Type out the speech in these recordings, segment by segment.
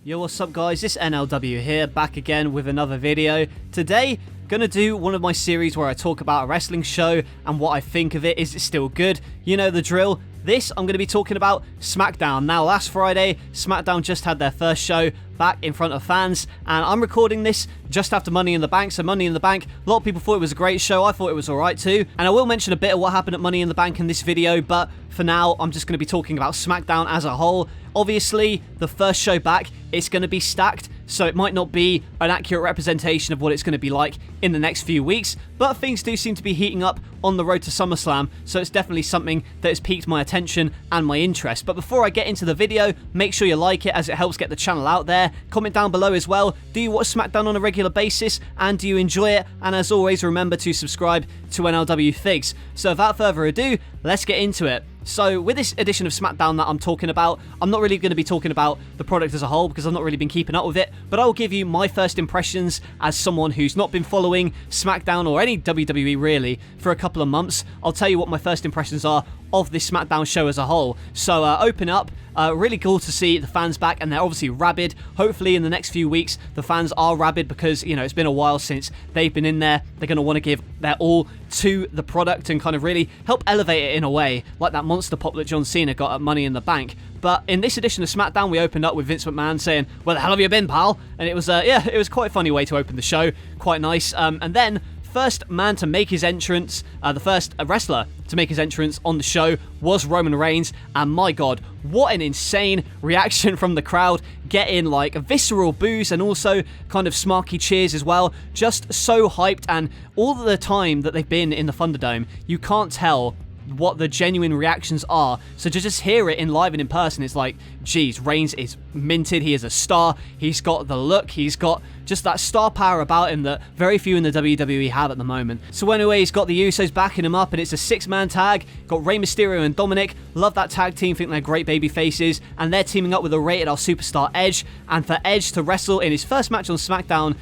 Yo, what's up guys, it's NLW here, back again with another video. Today, gonna do one of my series where I talk about a wrestling show and what I think of it. Is it still good? You know the drill. This, I'm going to be talking about SmackDown. Now, last Friday, SmackDown just had their first show back in front of fans, and I'm recording this just after Money in the Bank. So Money in the Bank, a lot of people thought it was a great show. I thought it was alright too. And I will mention a bit of what happened at Money in the Bank in this video, but for now, I'm just going to be talking about SmackDown as a whole. Obviously, the first show back, it's going to be stacked, so it might not be an accurate representation of what it's going to be like in the next few weeks, but things do seem to be heating up on the road to SummerSlam, so it's definitely something that has piqued my attention and my interest. But before I get into the video, make sure you like it as it helps get the channel out there. Comment down below as well, do you watch SmackDown on a regular basis and do you enjoy it? And as always, remember to subscribe to NLW Figs. So without further ado, let's get into it. So with this edition of SmackDown that I'm talking about, I'm not really going to be talking about the product as a whole because I've not really been keeping up with it, but I will give you my first impressions as someone who's not been following SmackDown or any WWE really for a couple of months. I'll tell you what my first impressions are of this SmackDown show as a whole. So open up. Really cool to see the fans back, and they're obviously rabid. Hopefully in the next few weeks the fans are rabid because, you know, it's been a while since they've been in there. They're going to want to give their all to the product and kind of really help elevate it in a way, like that monster pop that John Cena got at Money in the Bank. But in this edition of SmackDown, we opened up with Vince McMahon saying, "Where the hell have you been, pal?" And it was, yeah, it was quite a funny way to open the show. Quite nice. And then first man to make his entrance, the first wrestler to make his entrance on the show was Roman Reigns, and my god, what an insane reaction from the crowd, getting like visceral boos and also kind of smarky cheers as well. Just so hyped, and all the time that they've been in the Thunderdome, you can't tell what the genuine reactions are, so to just hear it in live and in person, it's like, geez, Reigns is minted, he is a star, he's got the look, he's got just that star power about him that very few in the WWE have at the moment. So anyway, he's got the Usos backing him up, and it's a 6-man tag, got Rey Mysterio and Dominic. Love that tag team, think they're great baby faces, and they're teaming up with a rated R superstar Edge, and for Edge to wrestle in his first match on SmackDown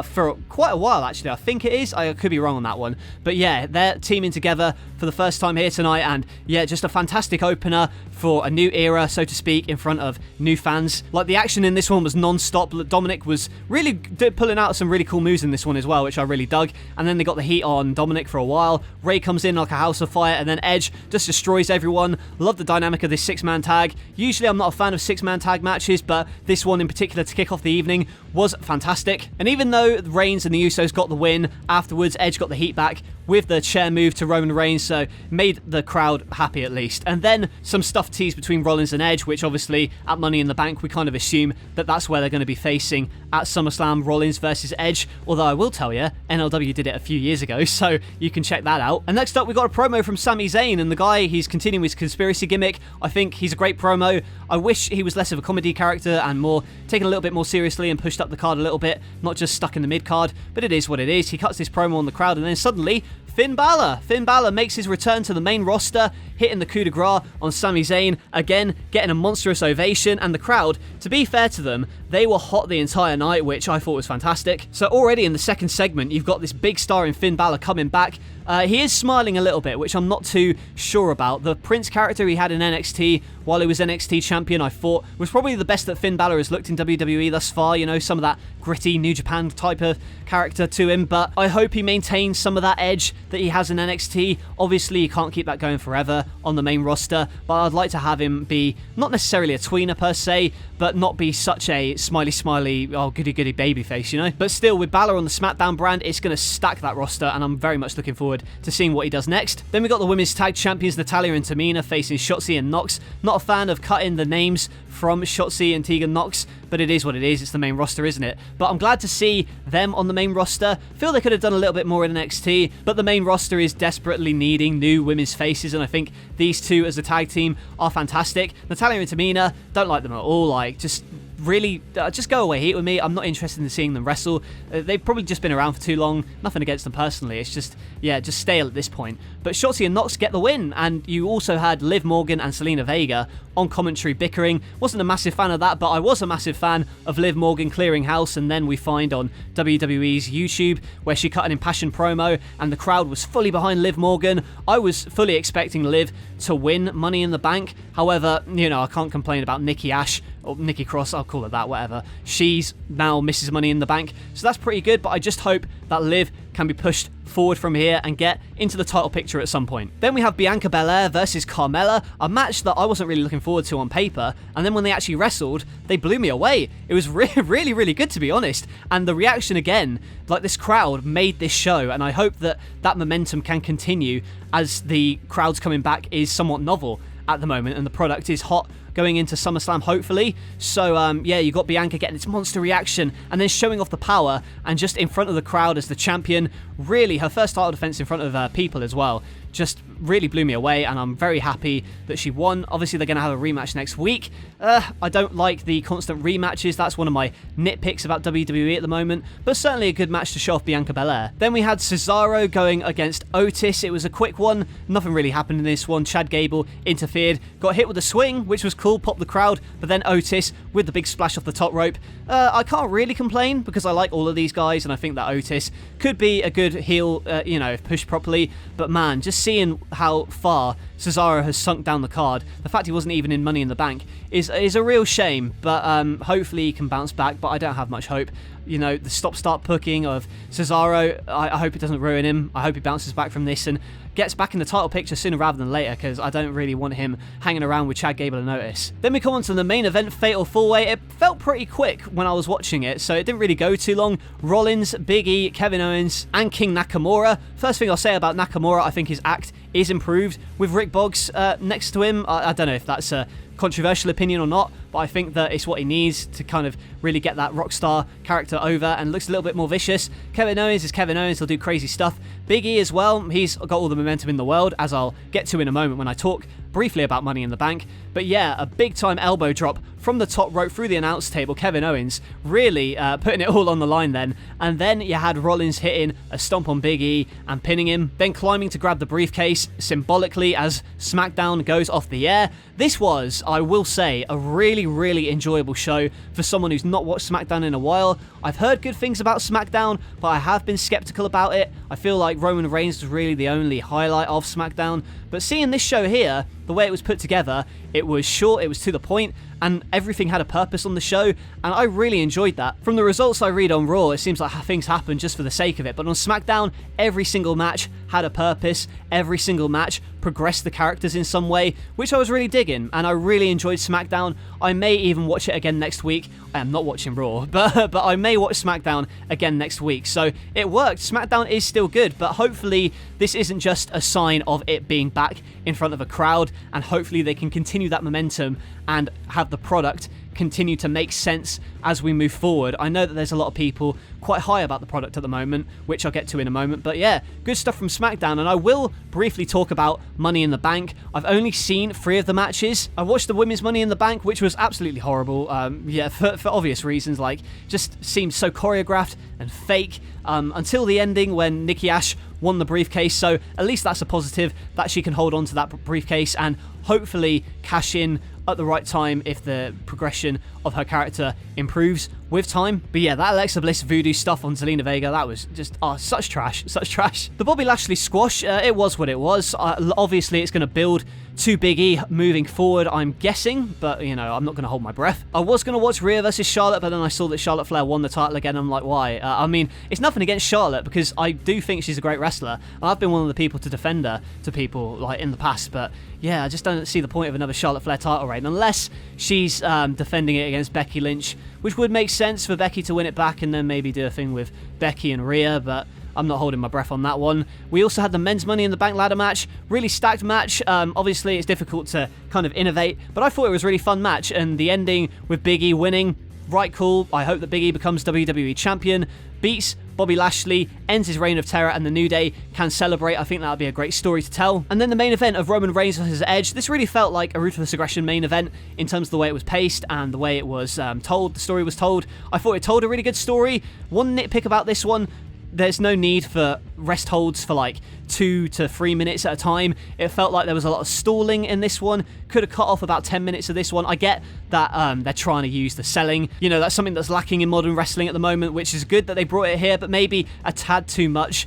for quite a while actually, I think it is, I could be wrong on that one, but yeah, they're teaming together for the first time here tonight, and yeah, just a fantastic opener for a new era, so to speak, in front of new fans. Like, the action in this one was non-stop. Dominic was really pulling out some really cool moves in this one as well, which I really dug, and then they got the heat on Dominic for a while. Rey comes in like a house of fire, and then Edge just destroys everyone. Love the dynamic of this 6-man tag. Usually I'm not a fan of 6-man tag matches, but this one in particular to kick off the evening was fantastic. And even though Reigns and the Usos got the win, afterwards Edge got the heat back with the chair move to Roman Reigns, so made the crowd happy at least. And then some stuff teased between Rollins and Edge, which obviously at Money in the Bank we kind of assume that that's where they're going to be facing at SummerSlam, Rollins versus Edge, although I will tell you, NLW did it a few years ago, so you can check that out. And next up we got a promo from Sami Zayn, and the guy, he's continuing his conspiracy gimmick. I think he's a great promo. I wish he was less of a comedy character and more taken a little bit more seriously and pushed up the card a little bit, not just stuck in the mid card, but it is what it is. He cuts this promo on the crowd, and then suddenly Finn Balor makes his return to the main roster, hitting the coup de grace on Sami Zayn, again getting a monstrous ovation, and the crowd, to be fair to them, they were hot the entire night, which I thought was fantastic. So already in the second segment, you've got this big star in Finn Balor coming back. He is smiling a little bit, which I'm not too sure about. The Prince character he had in NXT while he was NXT champion, I thought, was probably the best that Finn Balor has looked in WWE thus far. You know, some of that gritty New Japan type of character to him, but I hope he maintains some of that edge that he has in NXT. Obviously, you can't keep that going forever on the main roster, but I'd like to have him be not necessarily a tweener per se, but not be such a smiley, oh, goody babyface, you know? But still, with Balor on the SmackDown brand, it's going to stack that roster, and I'm very much looking forward to seeing what he does next. Then we got the women's tag champions Natalya and Tamina facing Shotzi and Nox. Not a fan of cutting the names from Shotzi and Tegan Nox, but it is what it is. It's the main roster, isn't it? But I'm glad to see them on the main roster. Feel they could have done a little bit more in NXT, but the main roster is desperately needing new women's faces, and I think these two as a tag team are fantastic. Natalya and Tamina, don't like them at all. Like, just really, just go away heat with me. I'm not interested in seeing them wrestle. They've probably just been around for too long. Nothing against them personally. It's just, yeah, just stale at this point. But Shotzi and Nox get the win, and you also had Liv Morgan and Selena Vega on commentary bickering. Wasn't a massive fan of that, but I was a massive fan of Liv Morgan clearing house, and then we find on WWE's YouTube where she cut an impassioned promo, and the crowd was fully behind Liv Morgan. I was fully expecting Liv to win Money in the Bank. However, you know, I can't complain about Nikki Ash or Nikki Cross, I'll call her that, whatever. She's now Mrs. Money in the Bank, so that's pretty good, but I just hope that Liv can be pushed forward from here and get into the title picture at some point. Then we have Bianca Belair versus Carmella, a match that I wasn't really looking forward to on paper, and then when they actually wrestled, they blew me away. It was really, really good, to be honest, and the reaction again, like this crowd made this show, and I hope that that momentum can continue as the crowds coming back is somewhat novel at the moment, and the product is hot going into SummerSlam, hopefully. So, yeah, you got Bianca getting its monster reaction and then showing off the power and just in front of the crowd as the champion. Really, her first title defense in front of people as well just really blew me away, and I'm very happy that she won. Obviously, they're going to have a rematch next week. I don't like the constant rematches. That's one of my nitpicks about WWE at the moment, but certainly a good match to show off Bianca Belair. Then we had Cesaro going against Otis. It was a quick one. Nothing really happened in this one. Chad Gable interfered, got hit with a swing, which was cool, popped the crowd, but then Otis with the big splash off the top rope. I can't really complain because I like all of these guys, and I think that Otis could be a good heel, if pushed properly, but man, just seeing how far Cesaro has sunk down the card, the fact he wasn't even in Money in the Bank is a real shame, but hopefully he can bounce back, but I don't have much hope. The stop-start booking of Cesaro, I hope it doesn't ruin him. I hope he bounces back from this and gets back in the title picture sooner rather than later, because I don't really want him hanging around with Chad Gable and Otis. Then we come on to the main event, Fatal 4-Way. It felt pretty quick when I was watching it, so it didn't really go too long. Rollins, Big E, Kevin Owens, and King Nakamura. First thing I'll say about Nakamura, I think his act is improved with Rick Boggs next to him. I don't know if that's a controversial opinion or not, but I think that it's what he needs to kind of really get that rock star character over, and looks a little bit more vicious. Kevin Owens is Kevin Owens, he'll do crazy stuff. Big E as well, he's got all the momentum in the world, as I'll get to in a moment when I talk briefly about Money in the Bank. But yeah, a big time elbow drop from the top rope through the announce table. Kevin Owens really putting it all on the line then. And then you had Rollins hitting a stomp on Big E and pinning him, then climbing to grab the briefcase symbolically as SmackDown goes off the air. This was, I will say, a really, really enjoyable show for someone who's not watched SmackDown in a while. I've heard good things about SmackDown, but I have been skeptical about it. I feel like Roman Reigns was really the only highlight of SmackDown, but seeing this show here, the way it was put together, it was short, it was to the point, and everything had a purpose on the show, and I really enjoyed that. From the results I read on Raw, it seems like things happen just for the sake of it, but on SmackDown, every single match had a purpose, every single match progressed the characters in some way, which I was really digging, and I really enjoyed SmackDown. I may even watch it again next week. I am not watching Raw, but I may watch SmackDown again next week, so it worked. SmackDown is still good, but hopefully this isn't just a sign of it being back in front of a crowd, and hopefully they can continue that momentum and have the product continue to make sense as we move forward. I know that there's a lot of people quite high about the product at the moment, which I'll get to in a moment, but yeah, good stuff from SmackDown. And I will briefly talk about Money in the Bank. I've only seen 3 of the matches. I watched the women's Money in the Bank, which was absolutely horrible, for obvious reasons, like just seemed so choreographed and fake, until the ending when Nikki Ash won the briefcase, so at least that's a positive that she can hold on to that briefcase and hopefully cash in at the right time if the progression of her character improves with time. But yeah, that Alexa Bliss voodoo stuff on Zelina Vega, that was just such trash. The Bobby Lashley squash, it was what it was. Obviously it's going to build to Big E moving forward, I'm guessing, but I'm not going to hold my breath. I was going to watch Rhea versus Charlotte, but then I saw that Charlotte Flair won the title again. I'm like, why? I mean, it's nothing against Charlotte, because I do think she's a great wrestler, and I've been one of the people to defend her to people like in the past, but yeah, I just don't see the point of another Charlotte Flair title reign unless she's defending it against Becky Lynch, which would make sense for Becky to win it back and then maybe do a thing with Becky and Rhea, but I'm not holding my breath on that one. We also had the men's Money in the Bank ladder match. Really stacked match. Obviously, it's difficult to kind of innovate, but I thought it was a really fun match, and the ending with Big E winning, right cool. I hope that Big E becomes WWE champion, beats Bobby Lashley, ends his reign of terror, and the New Day can celebrate. I think that would be a great story to tell. And then the main event of Roman Reigns versus Edge. This really felt like a Ruthless Aggression main event in terms of the way it was paced and the way it was told, the story was told. I thought it told a really good story. One nitpick about this one, there's no need for rest holds for like 2 to 3 minutes at a time. It felt like there was a lot of stalling in this one. Could have cut off about 10 minutes of this one. I get that they're trying to use the selling. That's something that's lacking in modern wrestling at the moment, which is good that they brought it here, but maybe a tad too much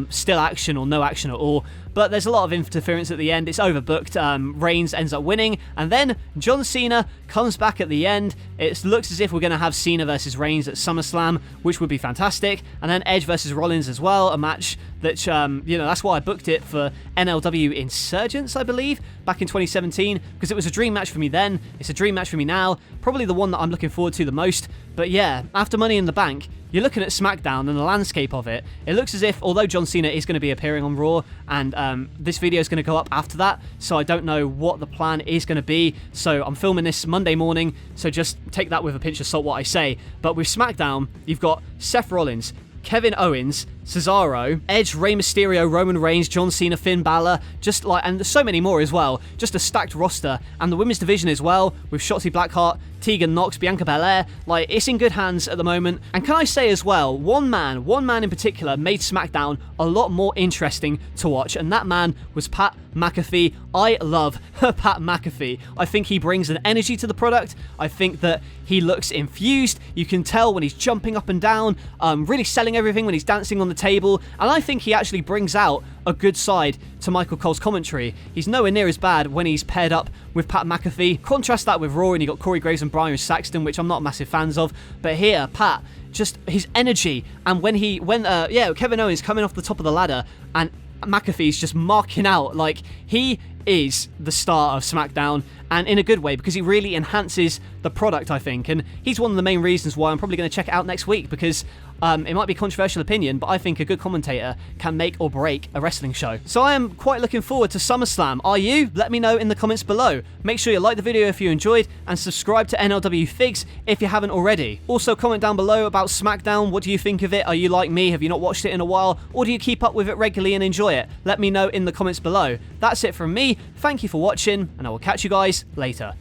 still action or no action at all. but there's a lot of interference at the end. It's overbooked. Reigns ends up winning, and then John Cena comes back at the end. It looks as if we're going to have Cena versus Reigns at SummerSlam, which would be fantastic, and then Edge versus Rollins as well, a match that, that's why I booked it for NLW Insurgents, I believe, back in 2017, because it was a dream match for me then. It's a dream match for me now, probably the one that I'm looking forward to the most. But yeah, after Money in the Bank, you're looking at SmackDown and the landscape of it. It looks as if, although John Cena is going to be appearing on Raw, and this video is going to go up after that, so I don't know what the plan is going to be. So I'm filming this Monday morning, so just take that with a pinch of salt what I say. But with SmackDown, you've got Seth Rollins, Kevin Owens, Cesaro, Edge, Rey Mysterio, Roman Reigns, John Cena, Finn Balor, and so many more as well. Just a stacked roster. And the women's division as well, with Shotzi Blackheart, Tegan Nox, Bianca Belair. It's in good hands at the moment. And can I say as well, one man in particular made SmackDown a lot more interesting to watch, and that man was Pat McAfee. I love Pat McAfee. I think he brings an energy to the product. I think that he looks infused. You can tell when he's jumping up and down, really selling everything when he's dancing on the table, and I think he actually brings out a good side to Michael Cole's commentary. He's nowhere near as bad when he's paired up with Pat McAfee. Contrast that with Raw, and you got Corey Graves and Brian Saxton, which I'm not massive fans of, but here, Pat, just his energy, and when Kevin Owens coming off the top of the ladder, and McAfee's just marking out, he is the star of SmackDown, and in a good way, because he really enhances the product, I think, and he's one of the main reasons why I'm probably going to check it out next week, because it might be a controversial opinion, but I think a good commentator can make or break a wrestling show. So I am quite looking forward to SummerSlam. Are you? Let me know in the comments below. Make sure you like the video if you enjoyed, and subscribe to NLW Figs if you haven't already. Also, comment down below about SmackDown. What do you think of it? Are you like me? Have you not watched it in a while? Or do you keep up with it regularly and enjoy it? Let me know in the comments below. That's it from me. Thank you for watching, and I will catch you guys later.